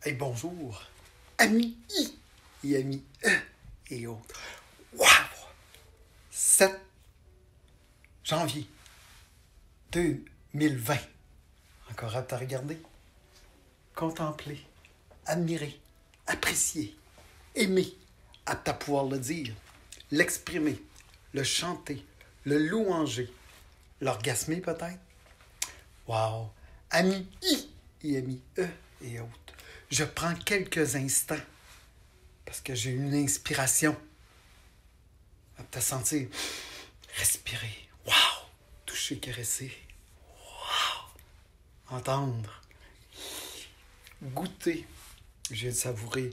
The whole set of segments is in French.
Hey, bonjour, amis et amis et autres. Wow! 7 janvier 2020. Encore à regarder, contempler, admirer, apprécier, aimer, apte à pouvoir le dire, l'exprimer, le chanter, le louanger, l'orgasmer peut-être. Wow! Amis et amis et autres. Je prends quelques instants parce que j'ai une inspiration à te sentir respirer. Wow! Toucher, caresser. Wow! Entendre. Goûter. J'ai savouré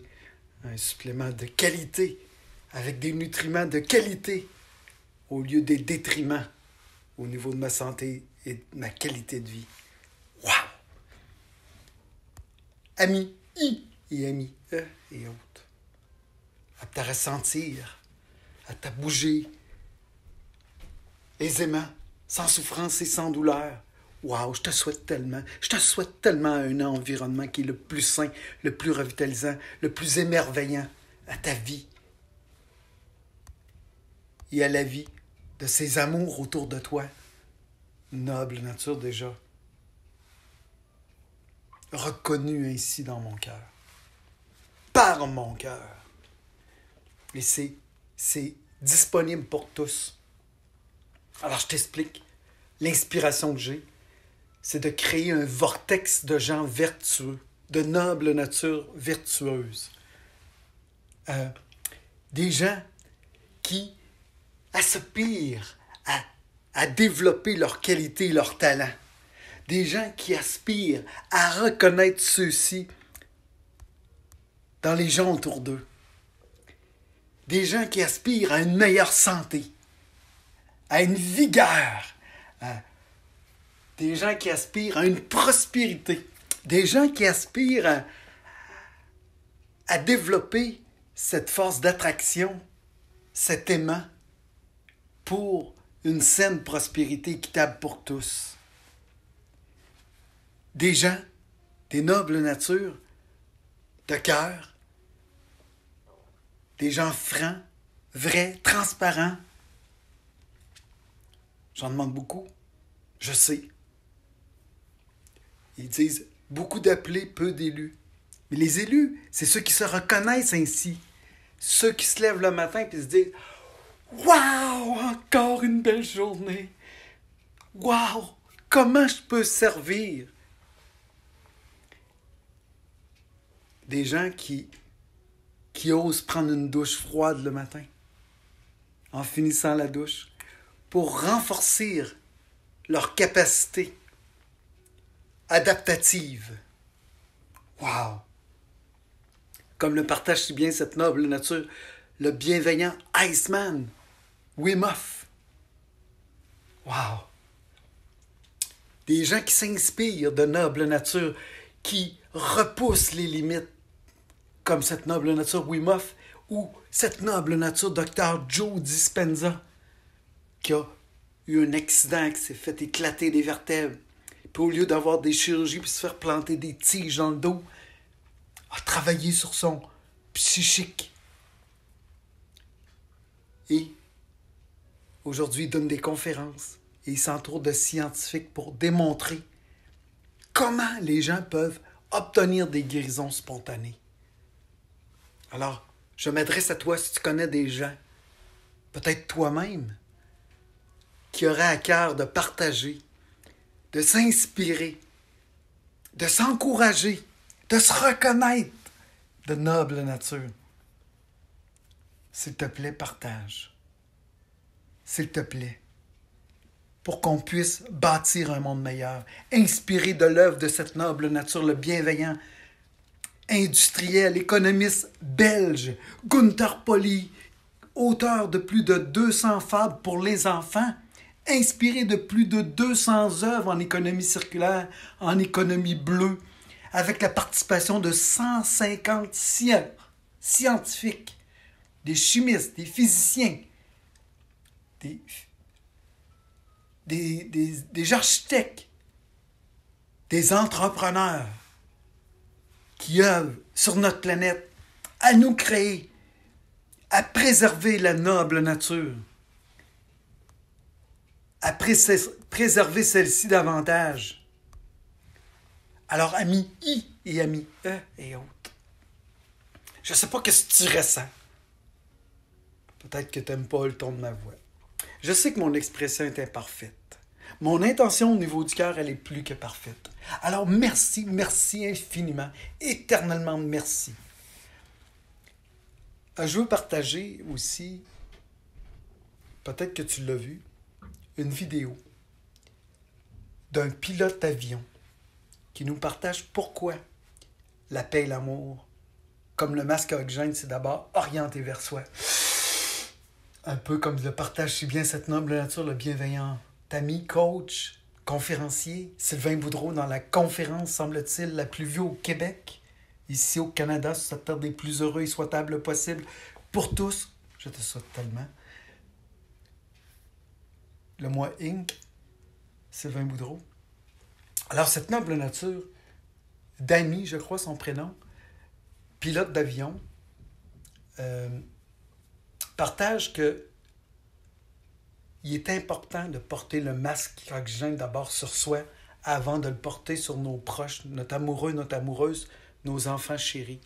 un supplément de qualité avec des nutriments de qualité au lieu des détriments au niveau de ma santé et de ma qualité de vie. Wow! Amis et amis et autres. À te ressentir, à te bouger aisément, sans souffrance et sans douleur. Wow, je te souhaite tellement un environnement qui est le plus sain, le plus revitalisant, le plus émerveillant à ta vie et à la vie de ces amours autour de toi. Noble nature déjà. Reconnue ainsi dans mon cœur. Par mon cœur. Et c'est disponible pour tous. Alors je t'explique. L'inspiration que j'ai, c'est de créer un vortex de gens vertueux, de noble nature vertueuse. Des gens qui aspirent à développer leurs qualités et leurs talents. Des gens qui aspirent à reconnaître ceux-ci dans les gens autour d'eux. Des gens qui aspirent à une meilleure santé, à une vigueur, des gens qui aspirent à une prospérité, des gens qui aspirent à développer cette force d'attraction, cet aimant pour une saine prospérité équitable pour tous. Des gens, des nobles natures, de cœur, des gens francs, vrais, transparents. J'en demande beaucoup, je sais. Ils disent beaucoup d'appelés, peu d'élus. Mais les élus, c'est ceux qui se reconnaissent ainsi. Ceux qui se lèvent le matin et se disent « Wow, encore une belle journée! Wow, comment je peux servir? » Des gens qui osent prendre une douche froide le matin, en finissant la douche, pour renforcer leur capacité adaptative. Wow! Comme le partage si bien cette noble nature, le bienveillant Iceman, Wim Hof. Wow! Des gens qui s'inspirent de noble nature, qui repoussent les limites, comme cette noble nature Wim Hof, ou cette noble nature Dr. Joe Dispenza, qui a eu un accident, qui s'est fait éclater des vertèbres, puis au lieu d'avoir des chirurgies puis se faire planter des tiges dans le dos, a travaillé sur son psychique. Et aujourd'hui, il donne des conférences et il s'entoure de scientifiques pour démontrer comment les gens peuvent obtenir des guérisons spontanées. Alors, je m'adresse à toi si tu connais des gens, peut-être toi-même, qui auraient à cœur de partager, de s'inspirer, de s'encourager, de se reconnaître de noble nature. S'il te plaît, partage. S'il te plaît. Pour qu'on puisse bâtir un monde meilleur, inspiré de l'œuvre de cette noble nature, le bienveillant industriel, économiste belge, Gunther Pauli, auteur de plus de 200 fables pour les enfants, inspiré de plus de 200 œuvres en économie circulaire, en économie bleue, avec la participation de 150 scientifiques, des chimistes, des physiciens, des architectes, des entrepreneurs qui œuvre sur notre planète à nous créer, à préserver la noble nature, à préserver celle-ci davantage. Alors, amis I et amis E et autres, je ne sais pas ce que tu ressens. Peut-être que tu n'aimes pas le ton de ma voix. Je sais que mon expression est imparfaite. Mon intention au niveau du cœur, elle est plus que parfaite. Alors, merci, merci infiniment, éternellement merci. Je veux partager aussi, peut-être que tu l'as vu, une vidéo d'un pilote d'avion qui nous partage pourquoi la paix et l'amour, comme le masque à oxygène, c'est d'abord orienté vers soi. Un peu comme le partage si bien cette noble nature, le bienveillant ami, coach, conférencier, Sylvain Boudreau, dans la conférence, semble-t-il, la plus vue au Québec, ici au Canada, sur cette terre des plus heureux et souhaitables possibles pour tous. Je te souhaite tellement. Le mois Inc., Sylvain Boudreau. Alors, cette noble nature, Dany, je crois son prénom, pilote d'avion, partage que il est important de porter le masque oxygène d'abord sur soi avant de le porter sur nos proches, notre amoureux, notre amoureuse, nos enfants chéris.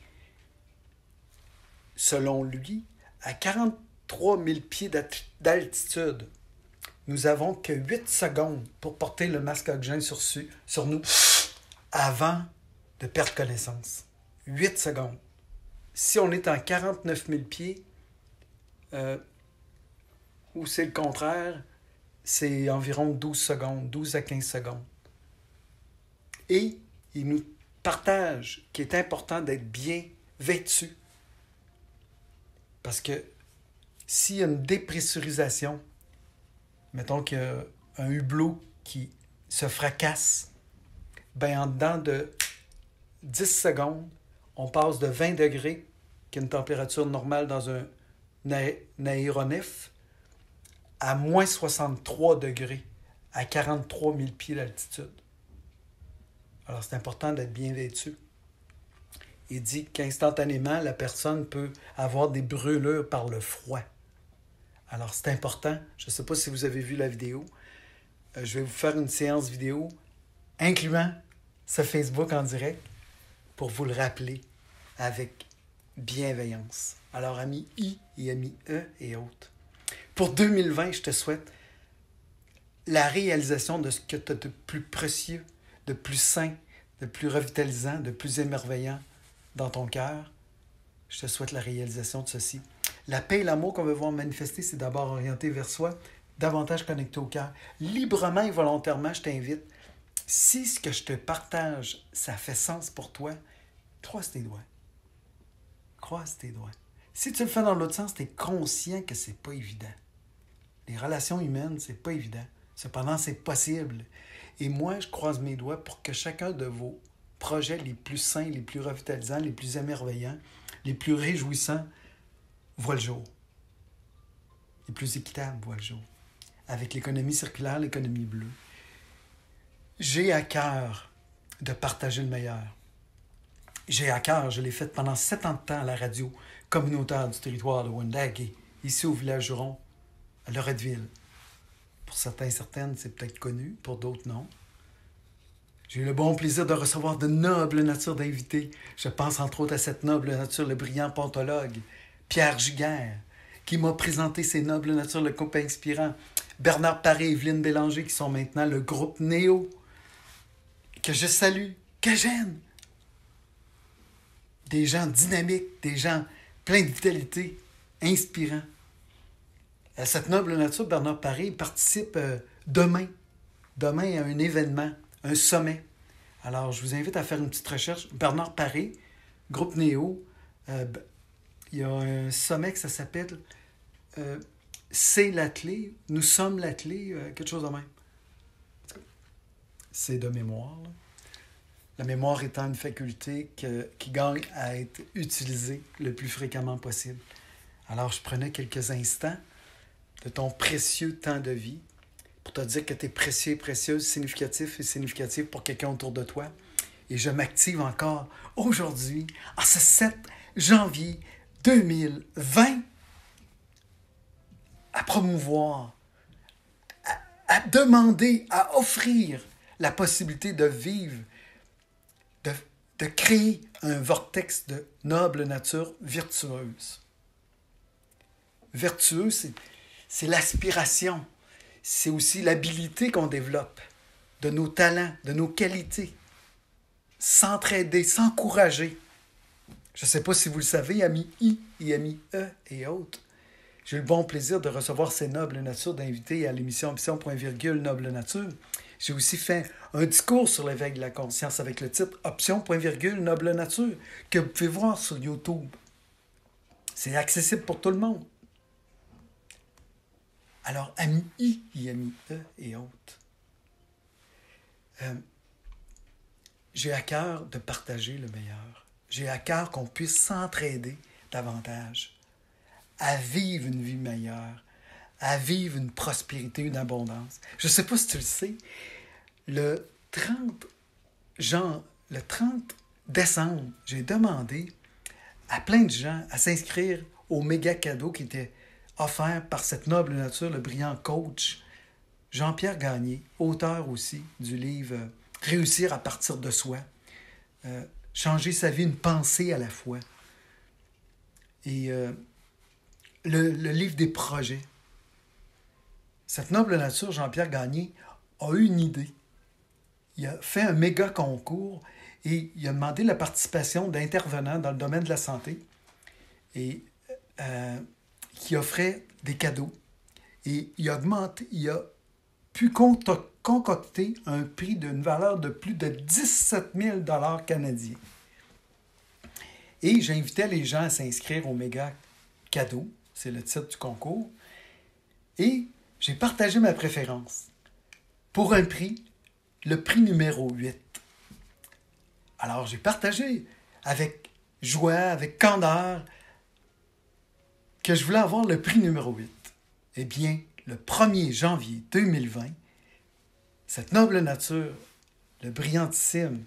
Selon lui, à 43 000 pieds d'altitude, nous n'avons que 8 secondes pour porter le masque oxygène sur nous avant de perdre connaissance. 8 secondes. Si on est en 49 000 pieds, ou c'est le contraire, c'est environ 12 secondes, 12 à 15 secondes. Et il nous partage qu'il est important d'être bien vêtu. Parce que s'il y a une dépressurisation, mettons qu'il y a un hublot qui se fracasse, en dedans de 10 secondes, on passe de 20 degrés, qui est une température normale dans un aéronef, à moins 63 degrés, à 43 000 pieds d'altitude. Alors, c'est important d'être bien vêtu. Il dit qu'instantanément, la personne peut avoir des brûlures par le froid. Alors, c'est important. Je ne sais pas si vous avez vu la vidéo. Je vais vous faire une séance vidéo, incluant ce Facebook en direct, pour vous le rappeler avec bienveillance. Alors, amis I et amis E et autres. Pour 2020, je te souhaite la réalisation de ce que tu as de plus précieux, de plus sain, de plus revitalisant, de plus émerveillant dans ton cœur. Je te souhaite la réalisation de ceci. La paix et l'amour qu'on veut voir manifester, c'est d'abord orienté vers soi, davantage connecté au cœur. Librement et volontairement, je t'invite, si ce que je te partage, ça fait sens pour toi, croise tes doigts. Croise tes doigts. Si tu le fais dans l'autre sens, tu es conscient que c'est pas évident. Les relations humaines, c'est pas évident. Cependant, c'est possible. Et moi, je croise mes doigts pour que chacun de vos projets les plus sains, les plus revitalisants, les plus émerveillants, les plus réjouissants voient le jour. Les plus équitables voient le jour. Avec l'économie circulaire, l'économie bleue. J'ai à cœur de partager le meilleur. J'ai à cœur, je l'ai fait pendant 7 ans de temps à la radio communautaire du territoire de Wendake, ici au village Juron, à Loretteville. Pour certains et certaines, c'est peut-être connu, pour d'autres, non. J'ai eu le bon plaisir de recevoir de nobles natures d'invités. Je pense entre autres à cette noble nature, le brillant pontologue, Pierre Giguère, qui m'a présenté ces nobles natures, le couple inspirant, Bernard Paré et Evelyne Bélanger, qui sont maintenant le groupe Néo, que je salue, que j'aime. Des gens dynamiques, des gens pleins de vitalité, inspirants. À cette noble nature, Bernard Paré participe demain à un événement, un sommet. Alors, je vous invite à faire une petite recherche. Bernard Paré, groupe Néo, il y a un sommet que ça s'appelle C'est la clé, nous sommes la clé, quelque chose de même. C'est de mémoire, là. La mémoire étant une faculté qui gagne à être utilisée le plus fréquemment possible. Alors, je prenais quelques instants de ton précieux temps de vie pour te dire que tu es précieux et précieuse, significatif et significatif pour quelqu'un autour de toi Et je m'active encore aujourd'hui, en ce 7 janvier 2020, à promouvoir, à demander, à offrir la possibilité de vivre, de créer un vortex de noble nature vertueuse. Vertueux, c'est l'aspiration. C'est aussi l'habilité qu'on développe de nos talents, de nos qualités. S'entraider, s'encourager. Je ne sais pas si vous le savez, amis I et amis E et autres. J'ai eu le bon plaisir de recevoir ces nobles natures d'invités à l'émission Option Point Virgule Noble Nature. J'ai aussi fait un discours sur l'éveil de la conscience avec le titre Option Point Virgule Noble Nature que vous pouvez voir sur YouTube. C'est accessible pour tout le monde. Alors, amis I et amis E et autres, j'ai à cœur de partager le meilleur. J'ai à cœur qu'on puisse s'entraider davantage, à vivre une vie meilleure, à vivre une prospérité, une abondance. Je ne sais pas si tu le sais, le 30 décembre, j'ai demandé à plein de gens à s'inscrire au méga cadeau qui était offert par cette noble nature, le brillant coach Jean-Pierre Gagné, auteur aussi du livre « Réussir à partir de soi ». Changer sa vie, une pensée à la fois. Et le livre des projets. Cette noble nature, Jean-Pierre Gagné, a eu une idée. Il a fait un méga concours et il a demandé la participation d'intervenants dans le domaine de la santé et qui offrait des cadeaux. Et il a pu concocter un prix d'une valeur de plus de 17 000 $ canadiens. Et j'invitais les gens à s'inscrire au méga cadeau, c'est le titre du concours, et j'ai partagé ma préférence pour un prix, le prix numéro 8. Alors j'ai partagé avec joie, avec candeur, que je voulais avoir le prix numéro 8. Eh bien, le 1er janvier 2020, cette noble nature, le brillantissime,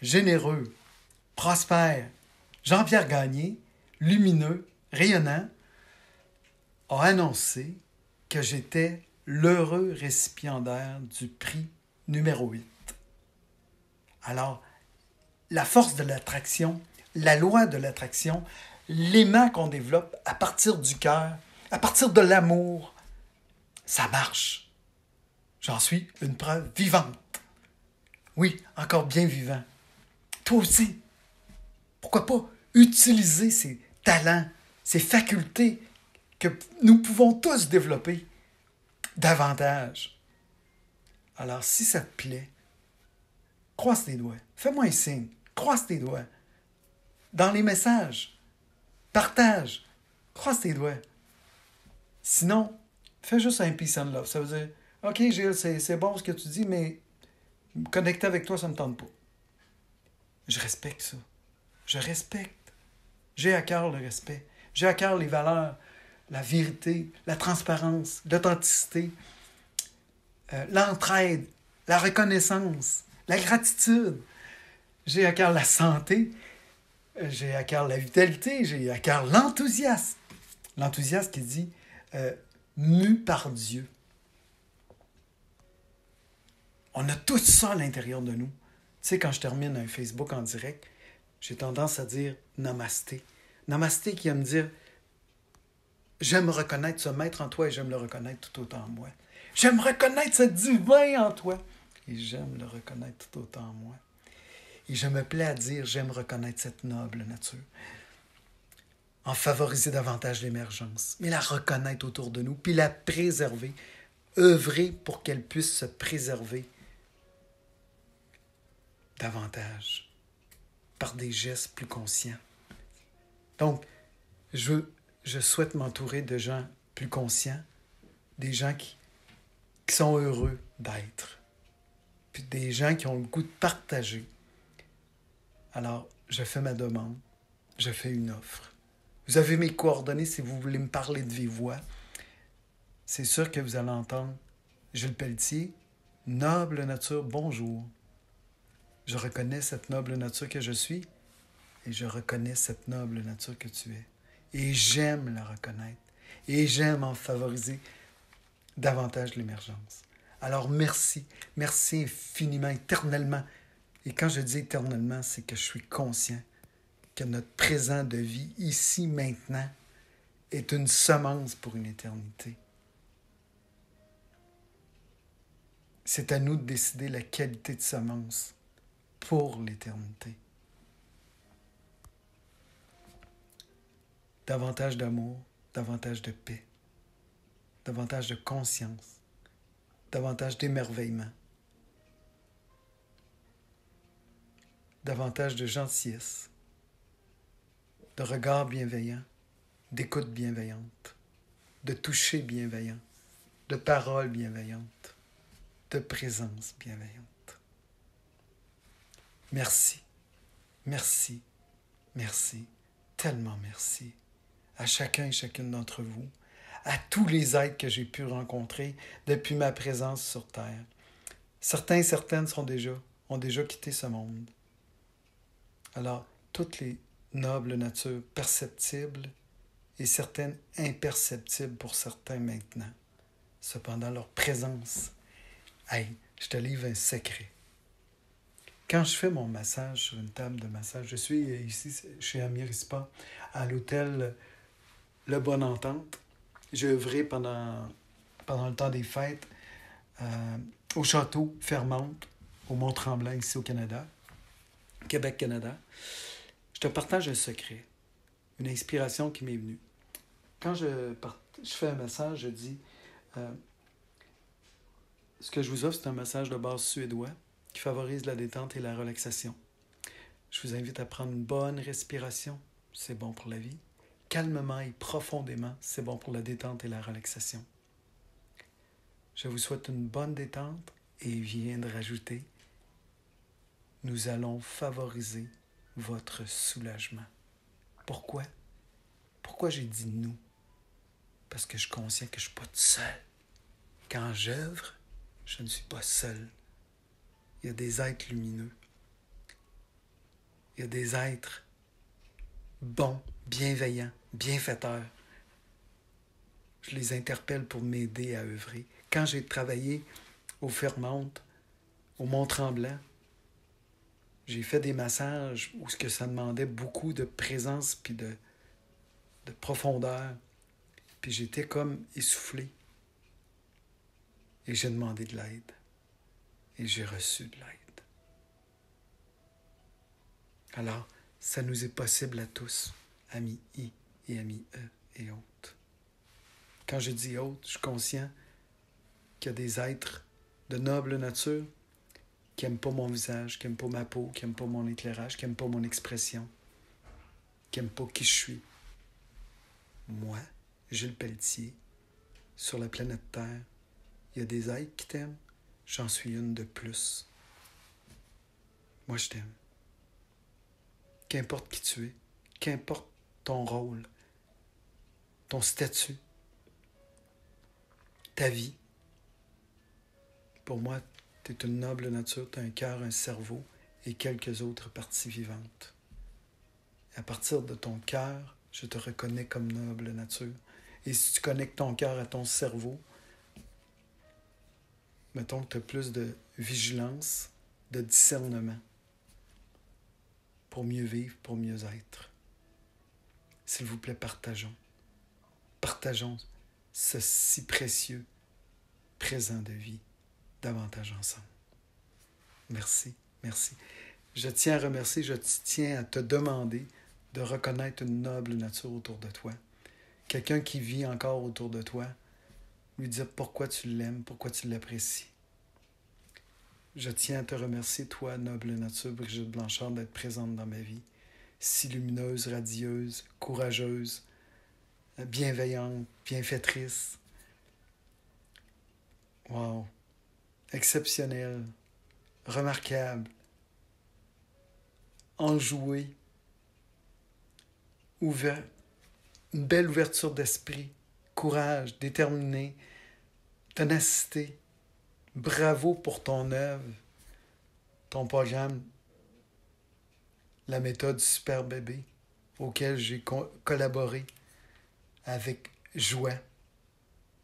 généreux, prospère, Jean-Pierre Gagné, lumineux, rayonnant, a annoncé que j'étais l'heureux récipiendaire du prix numéro 8. Alors, la force de l'attraction, la loi de l'attraction, l'aimant qu'on développe à partir du cœur, à partir de l'amour, ça marche. J'en suis une preuve vivante. Oui, encore bien vivant. Toi aussi, pourquoi pas utiliser ces talents, ces facultés que nous pouvons tous développer davantage. Alors, si ça te plaît, croise tes doigts. Fais-moi un signe. Croise tes doigts. Dans les messages, partage. Croise tes doigts. Sinon, fais juste un peace and love. Ça veut dire, OK, Gilles, c'est bon ce que tu dis, mais connecter avec toi, ça ne me tente pas. Je respecte ça. Je respecte. J'ai à cœur le respect. J'ai à cœur les valeurs, la vérité, la transparence, l'authenticité, l'entraide, la reconnaissance, la gratitude. J'ai à cœur la santé. J'ai à cœur la vitalité. J'ai à cœur l'enthousiasme. L'enthousiasme qui dit mu par Dieu. On a tout ça à l'intérieur de nous. Tu sais, quand je termine un Facebook en direct, j'ai tendance à dire namasté. Namasté qui va me dire j'aime reconnaître ce maître en toi et j'aime le reconnaître tout autant en moi. J'aime reconnaître ce divin en toi et j'aime le reconnaître tout autant en moi. Et je me plais à dire j'aime reconnaître cette noble nature. En favoriser davantage l'émergence, mais la reconnaître autour de nous, puis la préserver, œuvrer pour qu'elle puisse se préserver davantage, par des gestes plus conscients. Donc, je souhaite m'entourer de gens plus conscients, des gens qui sont heureux d'être, puis des gens qui ont le goût de partager. Alors, je fais ma demande, je fais une offre. Vous avez mes coordonnées si vous voulez me parler de vive voix. C'est sûr que vous allez entendre Gilles Pelletier, noble nature, bonjour. Je reconnais cette noble nature que je suis et je reconnais cette noble nature que tu es. Et j'aime la reconnaître. Et j'aime en favoriser davantage l'émergence. Alors merci, merci infiniment, éternellement. Et quand je dis éternellement, c'est que je suis conscient que notre présent de vie, ici, maintenant, est une semence pour une éternité. C'est à nous de décider la qualité de semence pour l'éternité. Davantage d'amour, davantage de paix, davantage de conscience, davantage d'émerveillement, davantage de gentillesse, de regard bienveillant, d'écoute bienveillante, de toucher bienveillant, de paroles bienveillantes, de présence bienveillante. Merci, merci, merci, tellement merci à chacun et chacune d'entre vous, à tous les êtres que j'ai pu rencontrer depuis ma présence sur Terre. Certains et certaines ont déjà quitté ce monde. Alors, toutes les nobles natures perceptibles et certaines imperceptibles pour certains maintenant. Cependant, leur présence, hey, je te livre un secret. Quand je fais mon massage sur une table de massage, je suis ici chez Amir Spa, à l'hôtel Le Bonne Entente. J'ai œuvré pendant le temps des fêtes au château Fermante, au Mont-Tremblant, ici au Canada, Québec, Canada. Je te partage un secret, une inspiration qui m'est venue. Quand je fais un massage, je dis ce que je vous offre, c'est un massage de base suédois qui favorise la détente et la relaxation. Je vous invite à prendre une bonne respiration, c'est bon pour la vie. Calmement et profondément, c'est bon pour la détente et la relaxation. Je vous souhaite une bonne détente et viens de rajouter, nous allons favoriser votre soulagement. Pourquoi? Pourquoi j'ai dit nous? Parce que je suis conscient que je ne suis pas tout seul. Quand j'œuvre, je ne suis pas seul. Il y a des êtres lumineux. Il y a des êtres bons, bienveillants, bienfaiteurs. Je les interpelle pour m'aider à œuvrer. Quand j'ai travaillé au Fermante, au Mont-Tremblant, j'ai fait des massages où ce que ça demandait beaucoup de présence puis de profondeur. Puis j'étais comme essoufflé. Et j'ai demandé de l'aide. Et j'ai reçu de l'aide. Alors, ça nous est possible à tous, amis I et amis E et autres. Quand je dis autres, je suis conscient qu'il y a des êtres de noble nature qui n'aiment pas mon visage, qui n'aiment pas ma peau, qui n'aiment pas mon éclairage, qui n'aiment pas mon expression, qui n'aiment pas qui je suis. Moi, Gilles Pelletier, sur la planète Terre, il y a des êtres qui t'aiment, j'en suis une de plus. Moi, je t'aime. Qu'importe qui tu es, qu'importe ton rôle, ton statut, ta vie. Pour moi, tu es une noble nature, tu as un cœur, un cerveau et quelques autres parties vivantes. À partir de ton cœur, je te reconnais comme noble nature. Et si tu connectes ton cœur à ton cerveau, mettons que tu as plus de vigilance, de discernement pour mieux vivre, pour mieux être. S'il vous plaît, partageons. Partageons ce si précieux présent de vie davantage ensemble. Merci, merci. Je tiens à remercier, je tiens à te demander de reconnaître une noble nature autour de toi. Quelqu'un qui vit encore autour de toi, lui dire pourquoi tu l'aimes, pourquoi tu l'apprécies. Je tiens à te remercier, toi, noble nature, Brigitte Blanchard, d'être présente dans ma vie, si lumineuse, radieuse, courageuse, bienveillante, bienfaitrice. Wow! Exceptionnelle, remarquable, enjouée, ouvert, une belle ouverture d'esprit, courage, déterminé, ténacité. Bravo pour ton œuvre. ton programme, la méthode Super Bébé, auquel j'ai collaboré avec joie,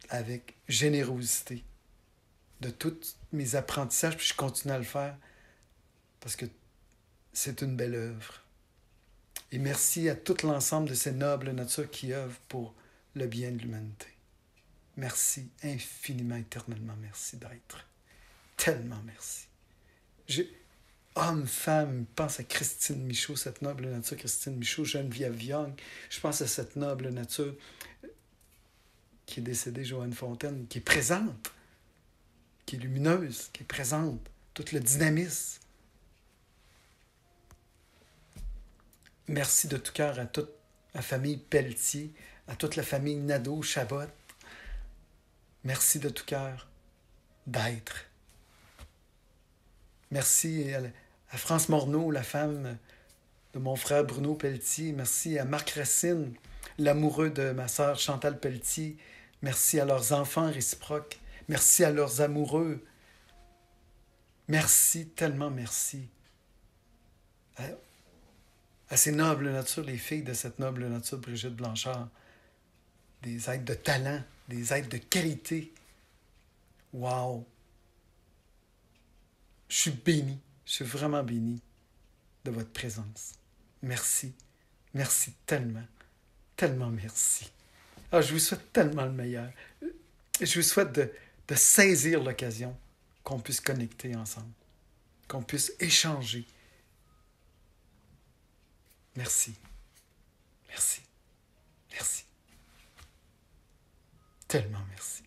avec générosité, de tous mes apprentissages, puis je continue à le faire parce que c'est une belle œuvre. Et merci à tout l'ensemble de ces nobles natures qui œuvrent pour le bien de l'humanité. Merci infiniment, éternellement merci d'être. Tellement merci. Homme, femme, pense à Christine Michaud, cette noble nature, Christine Michaud, Geneviève Young. Je pense à cette noble nature qui est décédée, Joanne Fontaine, qui est présente, qui est lumineuse, qui est présente, tout le dynamisme. Merci de tout cœur à toute la famille Pelletier, à toute la famille Nadeau-Chabot. Merci de tout cœur d'être. Merci à France Morneau, la femme de mon frère Bruno Pelletier. Merci à Marc Racine, l'amoureux de ma sœur Chantal Pelletier. Merci à leurs enfants réciproques. Merci à leurs amoureux. Merci, tellement merci. À ces nobles natures, les filles de cette noble nature, Brigitte Blanchard. Des êtres de talent, des êtres de qualité. Wow! Je suis béni, je suis vraiment béni de votre présence. Merci, merci tellement, tellement merci. Ah, je vous souhaite tellement le meilleur. Je vous souhaite de saisir l'occasion qu'on puisse connecter ensemble, qu'on puisse échanger. Merci, merci, merci. Tellement merci.